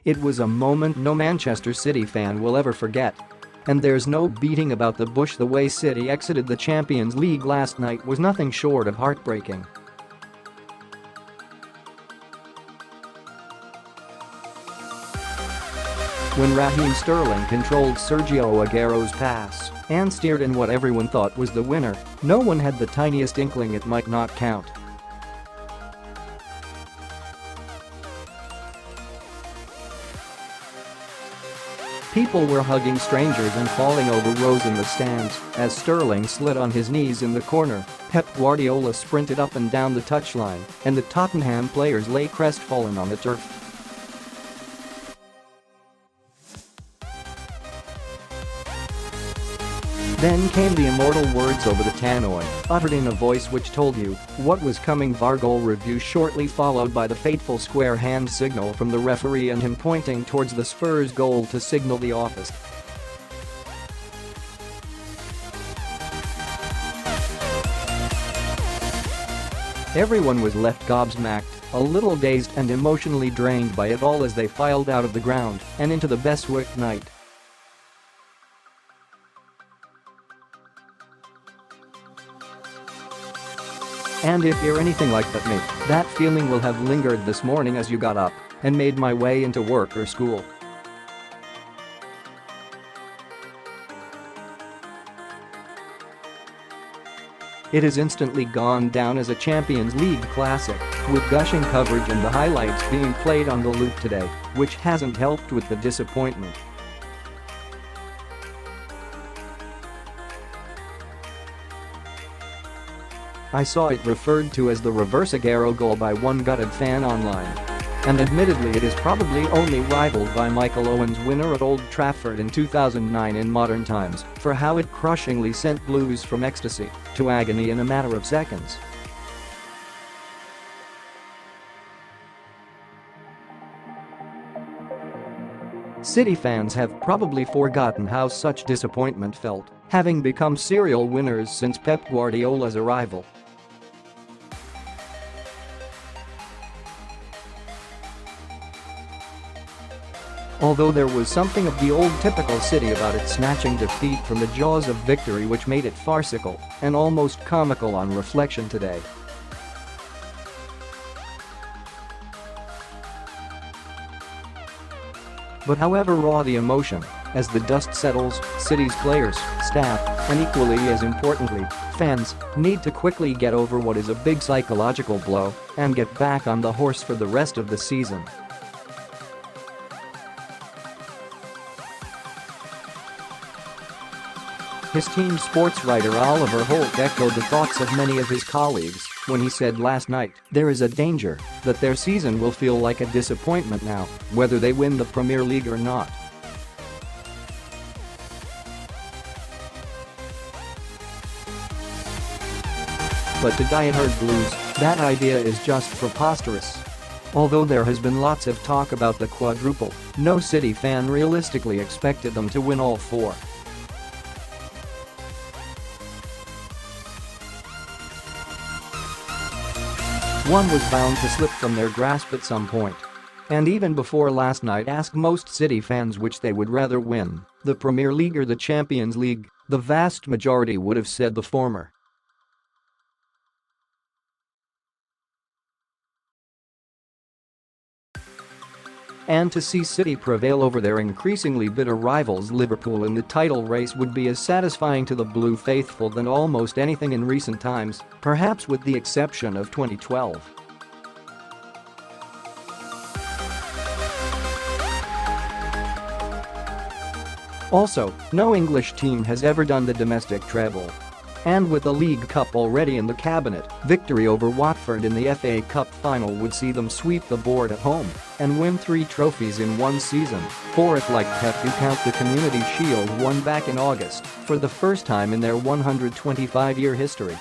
It was a moment no Manchester City fan will ever forget. And there's no beating about the bush. The way City exited the Champions League last night was nothing short of heartbreaking. When Raheem Sterling controlled Sergio Aguero's pass and steered in what everyone thought was the winner, no one had the tiniest inkling it might not count. People were hugging strangers and falling over rows in the stands as Sterling slid on his knees in the corner. Pep Guardiola sprinted up and down the touchline, and the Tottenham players lay crestfallen on the turf. Then came the immortal words over the tannoy, uttered in a voice which told you what was coming. VAR goal review shortly followed by the fateful square hand signal from the referee and him pointing towards the Spurs goal to signal the offisde. Everyone was left gobsmacked, a little dazed and emotionally drained by it all as they filed out of the ground and into the Beswick night. And if you're anything like me, that feeling will have lingered this morning as you got up and made my way into work or school. It has instantly gone down as a Champions League classic, with gushing coverage and the highlights being played on the loop today, which hasn't helped with the disappointment. I saw it referred to as the reverse Aguero goal by one gutted fan online. And admittedly it is probably only rivaled by Michael Owen's winner at Old Trafford in 2009 in modern times for how it crushingly sent Blues from ecstasy to agony in a matter of seconds. City fans have probably forgotten how such disappointment felt, having become serial winners since Pep Guardiola's arrival. Although there was something of the old typical City about its snatching defeat from the jaws of victory which made it farcical and almost comical on reflection today. But however raw the emotion, as the dust settles, City's players, staff, and equally as importantly, fans, need to quickly get over what is a big psychological blow and get back on the horse for the rest of the season. His team sports writer Oliver Holt echoed the thoughts of many of his colleagues when he said last night, "There is a danger that their season will feel like a disappointment now, whether they win the Premier League or not." But to diehard Blues, that idea is just preposterous. Although there has been lots of talk about the quadruple, no City fan realistically expected them to win all four. One was bound to slip from their grasp at some point. And even before last night asked most City fans which they would rather win, the Premier League or the Champions League, the vast majority would have said the former. And to see City prevail over their increasingly bitter rivals Liverpool in the title race would be as satisfying to the Blue faithful than almost anything in recent times, perhaps with the exception of 2012. Also, no English team has ever done the domestic treble. And with the League Cup already in the cabinet, victory over Watford in the FA Cup final would see them sweep the board at home and win 3 trophies in one season, 4 if like Pep you count the Community Shield won back in August for the first time in their 125-year history.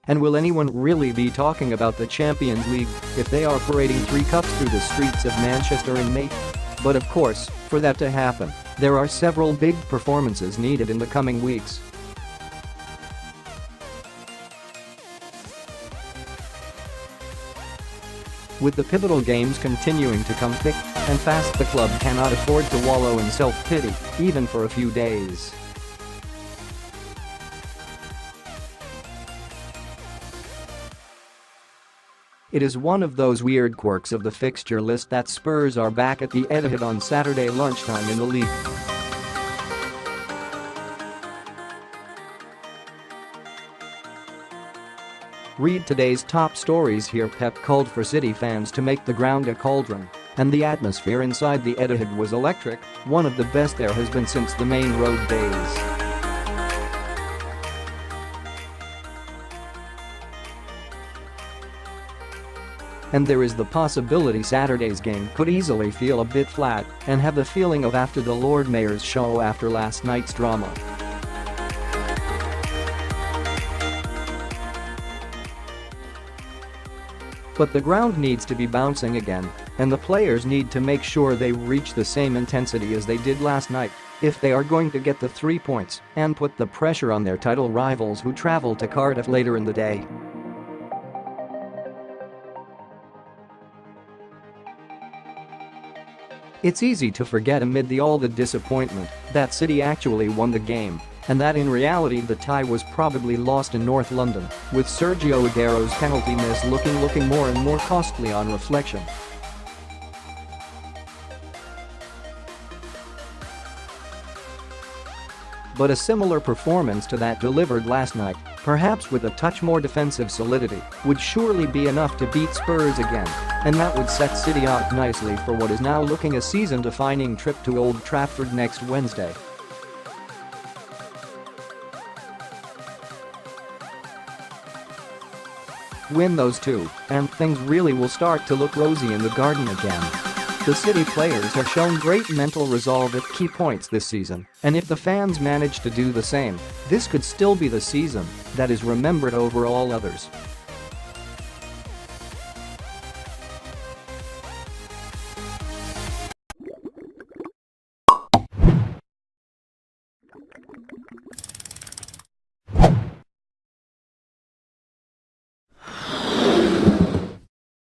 And will anyone really be talking about the Champions League if they are parading 3 cups through the streets of Manchester in May? But of course, for that to happen, there are several big performances needed in the coming weeks. With the pivotal games continuing to come thick and fast, the club cannot afford to wallow in self-pity, even for a few days. It is one of those weird quirks of the fixture list that Spurs are back at the Etihad on Saturday lunchtime in the league. Read today's top stories here. Pep called for City fans to make the ground a cauldron, and the atmosphere inside the Etihad was electric, one of the best there has been since the main road days. And there is the possibility Saturday's game could easily feel a bit flat and have the feeling of after the Lord Mayor's show after last night's drama. But the ground needs to be bouncing again, and the players need to make sure they reach the same intensity as they did last night if they are going to get the 3 points and put the pressure on their title rivals who travel to Cardiff later in the day. It's easy to forget amid all the disappointment that City actually won the game, and that in reality the tie was probably lost in North London, with Sergio Aguero's penalty miss looking more and more costly on reflection. But a similar performance to that delivered last night, perhaps with a touch more defensive solidity, would surely be enough to beat Spurs again, and that would set City up nicely for what is now looking a season-defining trip to Old Trafford next Wednesday. Win those two, and things really will start to look rosy in the garden again. The City players have shown great mental resolve at key points this season, and if the fans manage to do the same, this could still be the season that is remembered over all others.